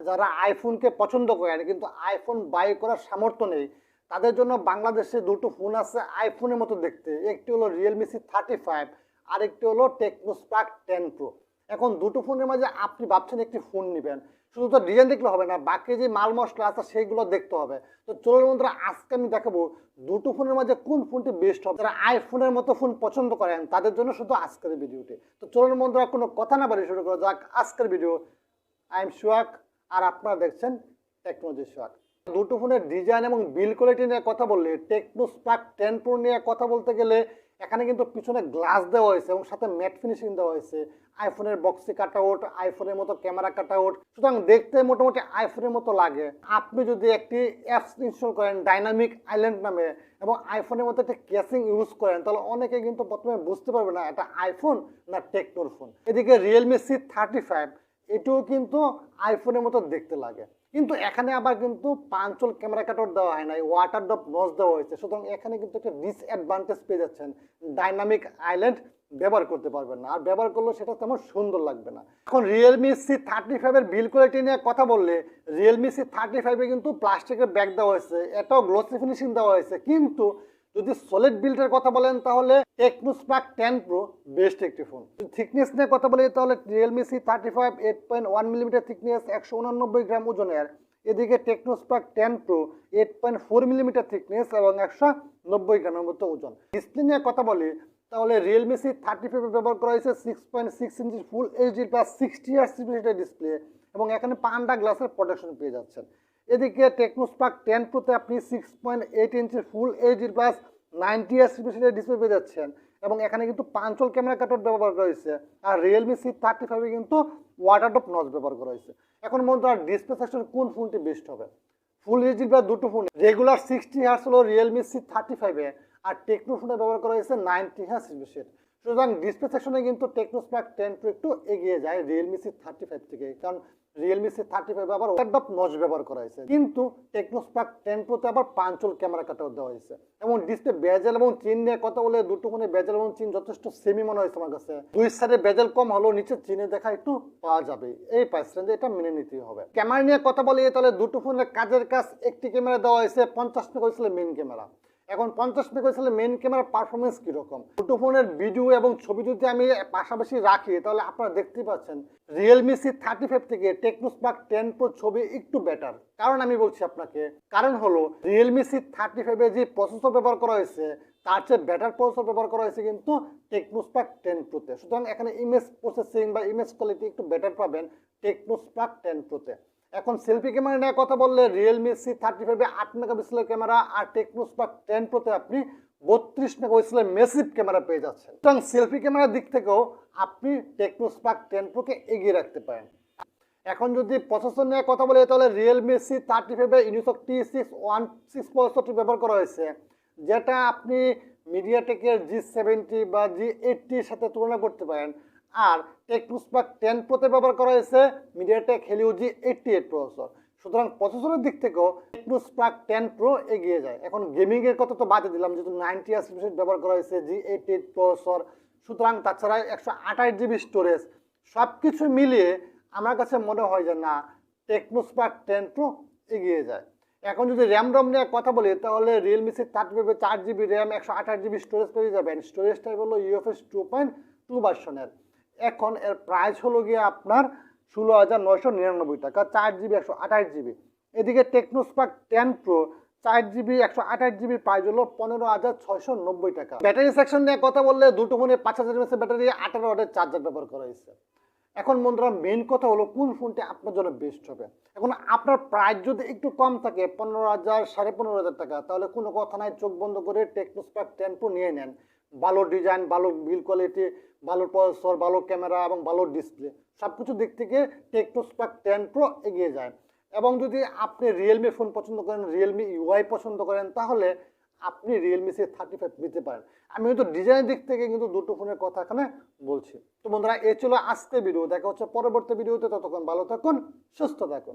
যারা আইফোনকে পছন্দ করেন কিন্তু আইফোন বাই করার সামর্থ্য নেই, তাদের জন্য বাংলাদেশে দুটো ফোন আছে আইফোনের মতো দেখতে। একটি হলো রিয়েলমি C35, আরেকটি হলো টেকনো স্পার্ক 10 প্রো। এখন দুটো ফোনের মাঝে আপনি ভাবছেন একটি ফোন নেবেন, শুধু তো ডিজাইন দেখলে হবে না, বাকি যে মাল মশলা আছে সেইগুলো দেখতে হবে। তো চলুন বন্ধুরা, আজকে আমি দেখাবো দুটো ফোনের মাঝে কোন ফোনটি বেস্ট হবে। যারা আইফোনের মতো ফোন পছন্দ করেন তাদের জন্য শুধু আজকের ভিডিওটি। তো চলুন বন্ধুরা, কোনো কথা না বাড়িয়ে শুরু করা যাক আজকের ভিডিও। আই এম সোহাগ আর আপনারা দেখছেন টেকনোলজি সোহাগ। দুটো ফোনের ডিজাইন এবং বিল কোয়ালিটি নিয়ে কথা বললে, টেকনো স্পার্ক 10 প্রো নিয়ে কথা বলতে গেলে এখানে কিন্তু পিছনে গ্লাস দেওয়া হয়েছে এবং সাথে ম্যাট ফিনিশিং দেওয়া হয়েছে। আইফোনের বক্সি কাটআউট, আইফোনের মতো ক্যামেরা কাটআউট, সুতরাং দেখতে মোটামুটি আইফোনের মতো লাগে। আপনি যদি একটি অ্যাপস ইনস্টল করেন ডাইনামিক আইল্যান্ড নামে এবং আইফোনের মতো একটা কেসিং ইউজ করেন, তাহলে অনেকে কিন্তু প্রথমে বুঝতে পারবে না এটা আইফোন না টেকনোর ফোন। এদিকে রিয়েলমি C35, এটাও কিন্তু আইফোনের মতো দেখতে লাগে, কিন্তু এখানে আবার কিন্তু পাঁচল ক্যামেরা কাটআউট দেওয়া হয় নাই, ওয়াটার ড্রপ নচ দেওয়া হয়েছে। সুতরাং এখানে কিন্তু একটা ডিসঅ্যাডভান্টেজ পেয়ে যাচ্ছেন, ডাইনামিক আইল্যান্ড ব্যবহার করতে পারবেন না, আর ব্যবহার করলেও সেটা তেমন সুন্দর লাগবে না। এখন রিয়েলমি C35 এর বিল কোয়ালিটি নিয়ে কথা বললে, রিয়েলমি C35 এ কিন্তু প্লাস্টিকের ব্যাগ দেওয়া হয়েছে, এটাও গ্লোসি ফিনিশিং দেওয়া হয়েছে। কিন্তু যদি সলিড বিল্ডের কথা বলেন তাহলে টেকনো স্পার্ক 10 প্রো বেস্ট একটি ফোন। থিকনেস নিয়ে কথা বলি তাহলে রিয়েলমি C35 8.1 মিলিমিটার থিকনেস, 189 গ্রাম ওজনের। এদিকে Tecno Spark 10 pro 8.4 millimetre thickness এবং 190 গ্রামের মতো ওজন। ডিসপ্লে নিয়ে কথা বলি তাহলে রিয়েলমি C35 ব্যবহার করা হয়েছে 6.6 ইঞ্চি full HD plus 60 hertz display এবং এখানে পান্ডা গ্লাসের প্রোটেকশন পেয়ে যাচ্ছেন। এদিকে টেকনো স্পার্ক 10 প্রোতে আপনি 6.8 ইঞ্চি full HD plus 90 hertz display পেয়ে যাচ্ছেন এবং এখানে কিন্তু পাঁচল ক্যামেরা কাটআউট ব্যবহার করা হয়েছে। আর রিয়েলমি C35 এ কিন্তু ওয়াটার ড্রপ নচ ব্যবহার করা হয়েছে। এখন বন্ধুরা, ডিসপ্লে সেকশন কোন ফোনটি বেস্ট হবে? ফুল এইচডি প্লাস দুটো ফোন, রেগুলার 60 হার্টজ হলো রিয়েলমি C35 এ, আর টেকনো ফোনে ব্যবহার করা হয়েছে 90 হার্টজ রিফ্রেশ। সুতরাং ডিসপ্লে সেকশনে কিন্তু টেকনো স্পার্ক 10 প্রো একটু এগিয়ে যায় রিয়েলমি C35 থেকে, কারণ রিয়েলমি C35 আবার ওয়াটার ড্রপ নচ ব্যবহার করা হয়েছে, কিন্তু টেকনো স্পার্ক 10 প্রোতে আবার পাঁচল ক্যামেরা কাটআউট দেওয়া হয়েছে। এবং ডিসপ্লে বেজেল এবং চিন নিয়ে কথা বলে, দুটো ফোনে বেজেল এবং চিন যথেষ্ট সেমি মনে হয়েছে আমার কাছে। দুই সাইডে বেজেল কম হলেও নিচে চিনে দেখা একটু পাওয়া যাবে, এই প্রাইস রেঞ্জে এটা মেনে নিতেই হবে। ক্যামেরা নিয়ে কথা বলি তাহলে দুটো ফোনের কাজের কাজ, একটি ক্যামেরা দেওয়া হয়েছে 50 মেগাপিক্সেলের মেইন ক্যামেরা। এখন 50 মেগাপিক্সেলের মেইন ক্যামেরার পারফরমেন্স কীরকম? দুটো ফোনের ভিডিও এবং ছবি যদি আমি পাশাপাশি রাখি তাহলে আপনারা দেখতেই পাচ্ছেন রিয়েলমি C35 থেকে টেকনো স্পার্ক 10 প্রো ছবি একটু বেটার। কারণ আমি বলছি আপনাকে, কারণ হলো রিয়েলমি C35 এ যে প্রসেসর ব্যবহার করা হয়েছে তার চেয়ে বেটার প্রসেসর ব্যবহার করা হয়েছে কিন্তু টেকনো স্পার্ক 10 প্রোতে। সুতরাং এখানে ইমেজ প্রসেসিং বা ইমেজ কোয়ালিটি একটু বেটার পাবেন টেকনো স্পার্ক 10 প্রোতে। এখন সেলফি ক্যামেরা নিয়ে কথা বললে রিয়েলমি C35 এ 8 মেগাপিক্সেলের ক্যামেরা, আর টেকনো স্পার্ক 10 প্রোতে আপনি 32 মেগাপিক্সেলের মেসিভ ক্যামেরা পেয়ে যাচ্ছেন। সুতরাং সেলফি ক্যামেরার দিক থেকেও আপনি টেকনো স্পার্ক 10 প্রোকে এগিয়ে রাখতে পারেন। এখন যদি প্রসেসর নিয়ে কথা বলি তাহলে রিয়েলমি C35 এ ইউনিসক T616 প্রসেসরটি ব্যবহার করা হয়েছে, যেটা আপনি মিডিয়াটেকের G70 বা G80 সাথে তুলনা করতে পারেন। আর টেকনো স্পার্ক 10 প্রোতে ব্যবহার করা হয়েছে মিডিয়াটেক হেলিও G88 প্রসেসর। সুতরাং প্রসেসরের দিক থেকেও টেকনো স্পার্ক 10 প্রো এগিয়ে যায়। এখন গেমিং এর কথা তো বাদে দিলাম, যেহেতু 90 হার্টজ ব্যবহার করা হয়েছে G88 প্রসেসর, সুতরাং তাছাড়া 128 জিবি স্টোরেজ, সব কিছু মিলিয়ে আমার কাছে মনে হয় যে না, টেকনো স্পার্ক 10 প্রো এগিয়ে যায়। এখন যদি র্যাম রম নিয়ে কথা বলি তাহলে Realme C35 4 GB RAM, 128 GB storage পেয়ে যাবেন। স্টোরেজ টাইপ হলো UFS 2.2 ভার্সনের। এখন এর প্রাইস হলো গিয়ে আপনার 16,999 টাকা, 4 জিবি 128 জিবি। এদিকে Tecno Spark 10 pro 4 GB 128 GB price হলো 15,690 টাকা। ব্যাটারি সেকশন নিয়ে কথা বললে দুটো ফোনে 5000 mAh ব্যাটারি, 18 ওয়াটের চার্জার ব্যবহার করা হয়েছে। এখন বন্ধুরা, মেইন কথা হলো কোন ফোনটি আপনার জন্য বেস্ট হবে। এখন আপনার প্রাইস যদি একটু কম থাকে 15,000 15,500 টাকা, তাহলে কোনো কথা নাই, চোখ বন্ধ করে টেকনো স্পার্ক 10 প্রো নিয়ে নেন। ভালো ডিজাইন, ভালো বিল কোয়ালিটি, ভালো প্রসেসর, ভালো ক্যামেরা এবং ভালো ডিসপ্লে, সব কিছু দিক থেকে টেকনো স্পার্ক 10 প্রো এগিয়ে যায়। এবং যদি আপনি রিয়েলমি ফোন পছন্দ করেন, রিয়েলমি UI পছন্দ করেন, তাহলে আপনি রিয়েলমি C35 নিতে পারেন। আমি কিন্তু ডিজাইনের দিক থেকে কিন্তু দুটো ফোনের কথা এখানে বলছি। তো বন্ধুরা, এই ছিল আজকের ভিডিও। দেখা হচ্ছে পরবর্তী ভিডিওতে, ততক্ষণ ভালো থাকুন, সুস্থ থাকুন।